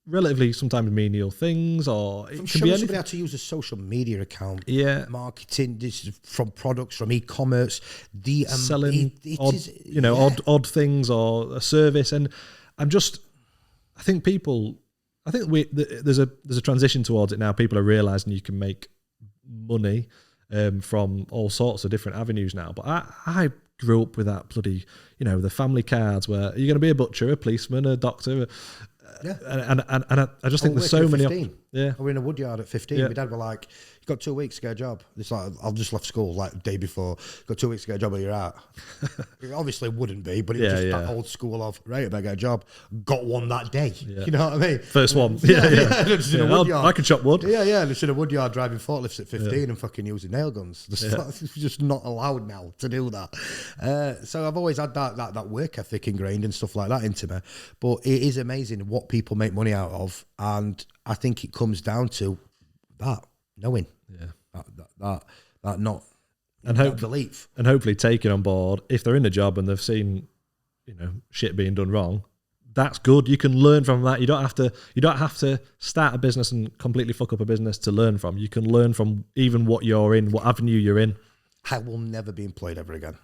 relatively sometimes menial things, or it from can be anything. Somebody how to use a social media account, marketing, this is from products, from e-commerce, selling odd things or a service. And I think there's a transition towards it now. People are realizing you can make money from all sorts of different avenues now. But I grew up with that bloody, the family cards where you're going to be a butcher, a policeman, a doctor. And I just think there's so many. I were in a woodyard at 15. My dad were like, "You got 2 weeks to get a job." It's like, I've just left school like the day before. Got 2 weeks to get a job where you're at. It obviously wouldn't be, but it was just that old school of, right, I better get a job. Got one that day. Yeah. You know what I mean? First one. I can chop wood. Just in a woodyard driving forklifts at 15 and fucking using nail guns. It's just not allowed now to do that. So I've always had that work ethic ingrained and stuff like that into me. But it is amazing what people make money out of, and I think it comes down to that knowing, that not, and belief, and hopefully taking on board if they're in a job and they've seen, shit being done wrong. That's good. You can learn from that. You don't have to start a business and completely fuck up a business to learn from. You can learn from even what you're in, what avenue you're in. I will never be employed ever again.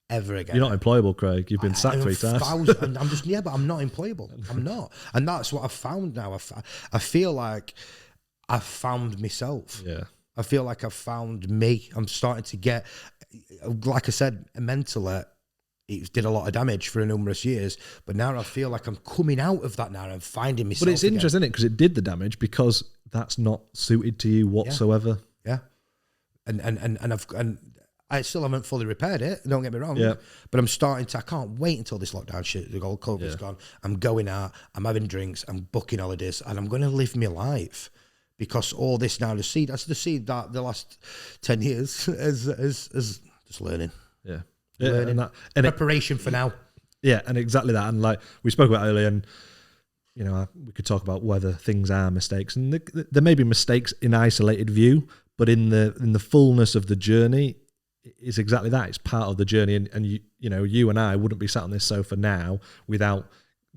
Ever again. You're not employable, Craig. You've been sacked 3 times. But I'm not employable. I'm not. And that's what I've found now. I feel like I've found myself. Yeah. I feel like I've found me. I'm starting to get, like I said, mentally, it did a lot of damage for numerous years. But now I feel like I'm coming out of that now and finding myself. But it's interesting, isn't it? Because it did the damage because that's not suited to you whatsoever. Yeah. And I still haven't fully repaired it, don't get me wrong, but I'm starting to, I can't wait until this lockdown shit, the old COVID's gone. I'm going out, I'm having drinks, I'm booking holidays, and I'm going to live my life, because all this now, the seed that the last 10 years is just learning. Yeah. Learning. And preparation for now. Yeah, and exactly that. And like we spoke about earlier, and we could talk about whether things are mistakes, and there may be mistakes in isolated view, but in the fullness of the journey, it's exactly that. It's part of the journey, and you and I wouldn't be sat on this sofa now without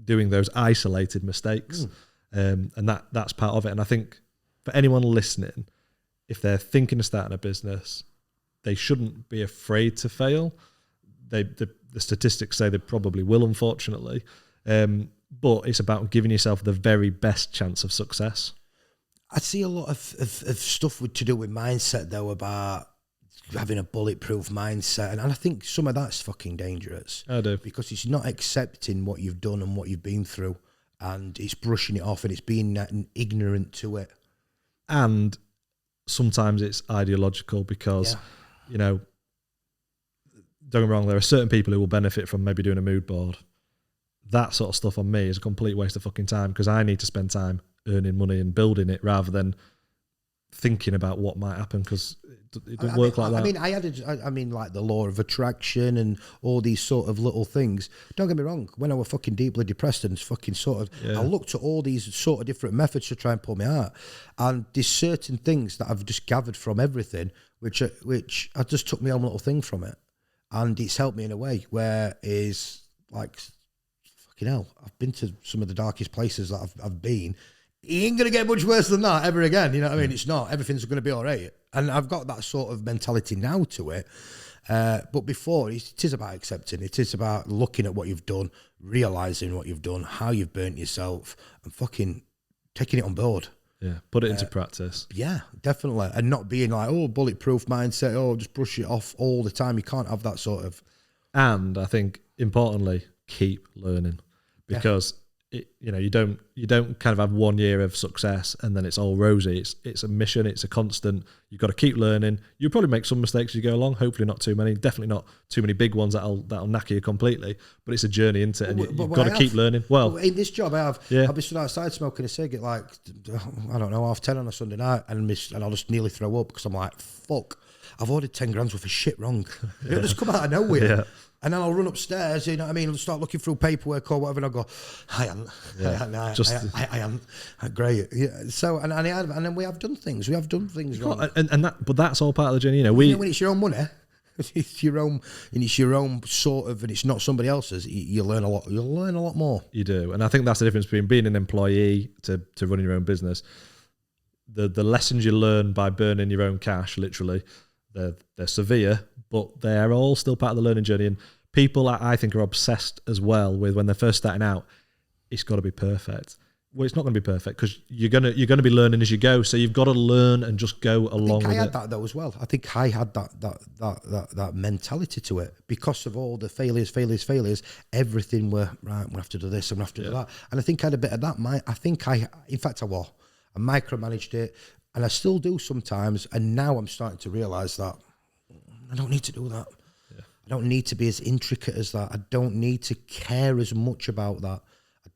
doing those isolated mistakes, and that's part of it. And I think for anyone listening, if they're thinking of starting a business, they shouldn't be afraid to fail. The statistics say they probably will, unfortunately, but it's about giving yourself the very best chance of success. I see a lot of stuff to do with mindset, though, about having a bulletproof mindset, and I think some of that's fucking dangerous. I do. Because it's not accepting what you've done and what you've been through, and it's brushing it off, and it's being ignorant to it. And sometimes it's ideological because, don't get me wrong, there are certain people who will benefit from maybe doing a mood board. That sort of stuff on me is a complete waste of fucking time, because I need to spend time earning money and building it rather than thinking about what might happen, because it doesn't work like that. I mean, like the law of attraction and all these sort of little things. Don't get me wrong. When I was fucking deeply depressed and fucking I looked at all these sort of different methods to try and pull me out. And there's certain things that I've just gathered from everything, which I just took my own little thing from it. And it's helped me in a way where is like, fucking hell, I've been to some of the darkest places that I've been. It ain't going to get much worse than that ever again. You know what I mean? It's not. Everything's going to be all right. And I've got that sort of mentality now to it. But before, it is about accepting. It is about looking at what you've done, realising what you've done, how you've burnt yourself, and fucking taking it on board. Yeah, put it into practice. Yeah, definitely. And not being like, bulletproof mindset, just brush it off all the time. You can't have that sort of... And I think, importantly, keep learning. Because... you don't kind of have 1 year of success and then it's all rosy. It's a mission. It's a constant. You've got to keep learning. You'll probably make some mistakes as you go along. Hopefully not too many. Definitely not too many big ones that'll knacker you completely. But it's a journey into it, and you've got to keep learning. Well, in this job, I'll be stood outside smoking a cig at like 10:30 on a Sunday night, and I'll just nearly throw up because I'm like, fuck, I've ordered 10 grams worth of shit wrong. It'll just come out of nowhere. Yeah. And then I'll run upstairs, you know what I mean? I'll start looking through paperwork or whatever, and I'll go, I am great. Yeah. So, and then we have done things. We have done things wrong. But that's all part of the journey. When it's your own money, it's your own, and it's your own sort of, and it's not somebody else's. You learn a lot. You'll learn a lot more. You do, and I think that's the difference between being an employee to running your own business. The lessons you learn by burning your own cash, literally, they're severe, but they're all still part of the learning journey. And people, I think, are obsessed as well with when they're first starting out. It's got to be perfect. well, it's not going to be perfect because you're going to be learning as you go. So you've got to learn and just go along with it. I had that though as well. I think I had that mentality to it because of all the failures. Everything were right. I'm gonna have to do this. I'm gonna have to do that. And I think I had a bit of that. In fact, I micromanaged it, and I still do sometimes. And now I'm starting to realise that I don't need to do that. Yeah. I don't need to be as intricate as that. I don't need to care as much about that.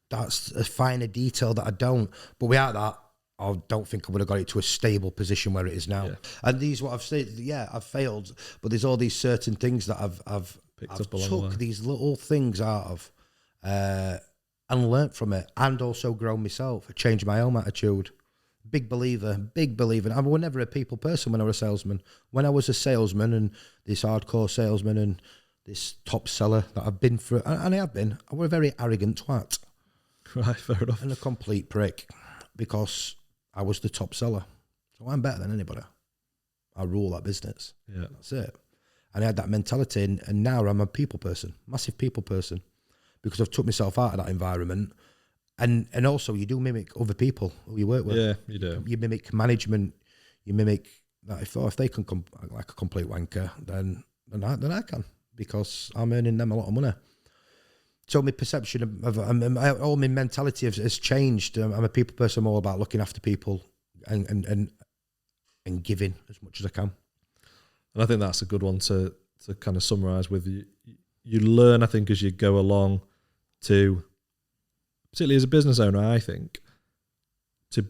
That's a finer detail that I don't. But without that, I don't think I would have got it to a stable position where it is now. Yeah. And these what I've said. Yeah, I've failed, but there's all these certain things that I've took these little things out of and learnt from it, and also grown myself. I changed my own attitude. Big believer. I was never a people person when I was a salesman. When I was a salesman and this hardcore salesman and this top seller that I've been through, and I have been, I was a very arrogant twat. Right, fair enough. And a complete prick because I was the top seller. So I'm better than anybody. I rule that business. Yeah. That's it. And I had that mentality, and now I'm a people person, massive people person, because I've took myself out of that environment. And also you do mimic other people who you work with. Yeah, you do. You mimic management. You mimic that if they can come like a complete wanker, then I can, because I'm earning them a lot of money. So my perception of all my mentality has changed. I'm a people person. I'm all about looking after people and giving as much as I can. And I think that's a good one to kind of summarise with. You learn, I think, as you go along to, particularly as a business owner, I think, to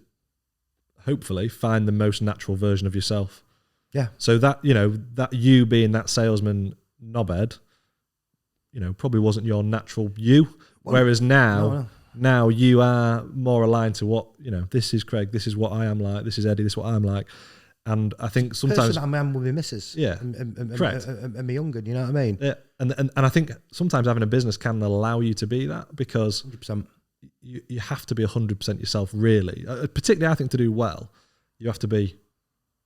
hopefully find the most natural version of yourself. Yeah. So that you being that salesman knobhead, probably wasn't your natural you. Well, whereas now you are more aligned to what, this is Craig, this is what I am like, this is Eddie, this is what I'm like. And I think sometimes I'm with my missus, yeah, correct, and my younger, you know what I mean? Yeah, and I think sometimes having a business can allow you to be that, because 100%. You have to be 100% yourself, really. Particularly, I think, to do well, you have to be,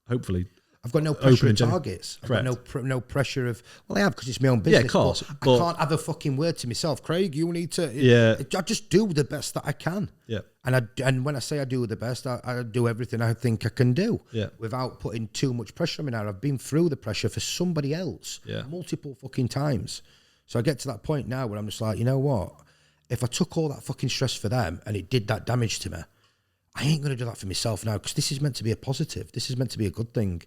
hopefully, I've got no pressure of targets. I've got no pressure of, well, I have, because it's my own business. Yeah, of course. But I can't have a fucking word to myself. Craig, you need to. Yeah. I just do the best that I can. Yeah. And when I say I do the best, I do everything I think I can do. Yeah. Without putting too much pressure on me now. I've been through the pressure for somebody else. Yeah. Multiple fucking times. So I get to that point now where I'm just like, you know what? If I took all that fucking stress for them and it did that damage to me, I ain't going to do that for myself now, because this is meant to be a positive. This is meant to be a good thing.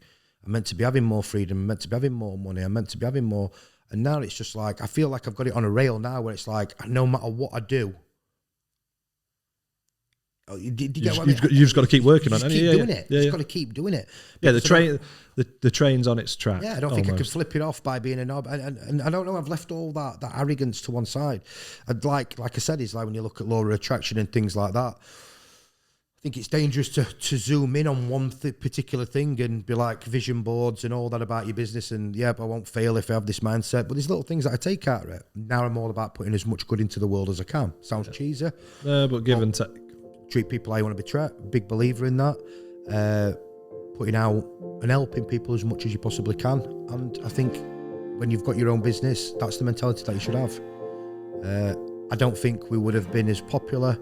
I'm meant to be having more freedom. I'm meant to be having more money. I'm meant to be having more. And now it's just like, I feel like I've got it on a rail now where it's like, no matter what I do. You get what I mean? You've just got to keep working on it. Keep doing it. You've got to keep doing it. Yeah, the train's on its track. Yeah, I don't think I can flip it off by being a knob. And I don't know, I've left all that arrogance to one side. And like I said, it's like when you look at law of attraction and things like that, I think it's dangerous to zoom in on one particular thing and be like vision boards and all that about your business, and but I won't fail if I have this mindset. But there's little things that I take out of it. Now I'm all about putting as much good into the world as I can. Sounds cheesy. But give and take. Treat people how you want to be treated. Big believer in that. Putting out and helping people as much as you possibly can. And I think when you've got your own business, that's the mentality that you should have. I don't think we would have been as popular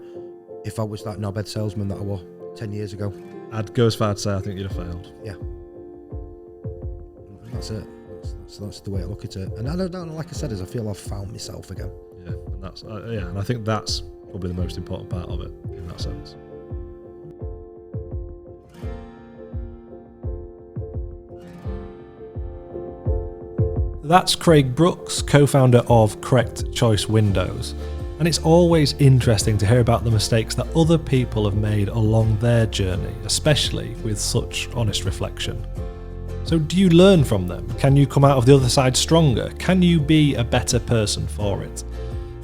if I was that knobhead salesman that I was 10 years ago. I'd go as far to say I think you'd have failed. Yeah. That's it. That's the way I look at it. And I don't know, like I said, I feel I've found myself again. Yeah, and that's and I think that's probably the most important part of it in that sense. That's Craig Brookes, co-founder of Correct Choice Windows. And it's always interesting to hear about the mistakes that other people have made along their journey, especially with such honest reflection. So do you learn from them? Can you come out of the other side stronger? Can you be a better person for it?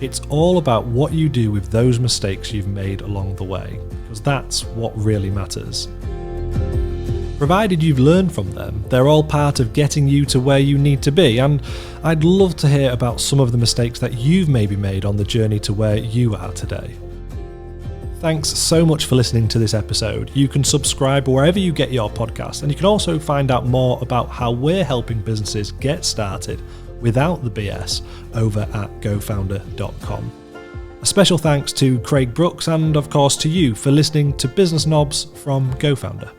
It's all about what you do with those mistakes you've made along the way, because that's what really matters. Provided you've learned from them, they're all part of getting you to where you need to be, and I'd love to hear about some of the mistakes that you've maybe made on the journey to where you are today. Thanks so much for listening to this episode. You can subscribe wherever you get your podcast, and you can also find out more about how we're helping businesses get started without the BS over at gofounder.com. A A special thanks to Craig Brookes and of course to you for listening to Business Knobs from GoFounder.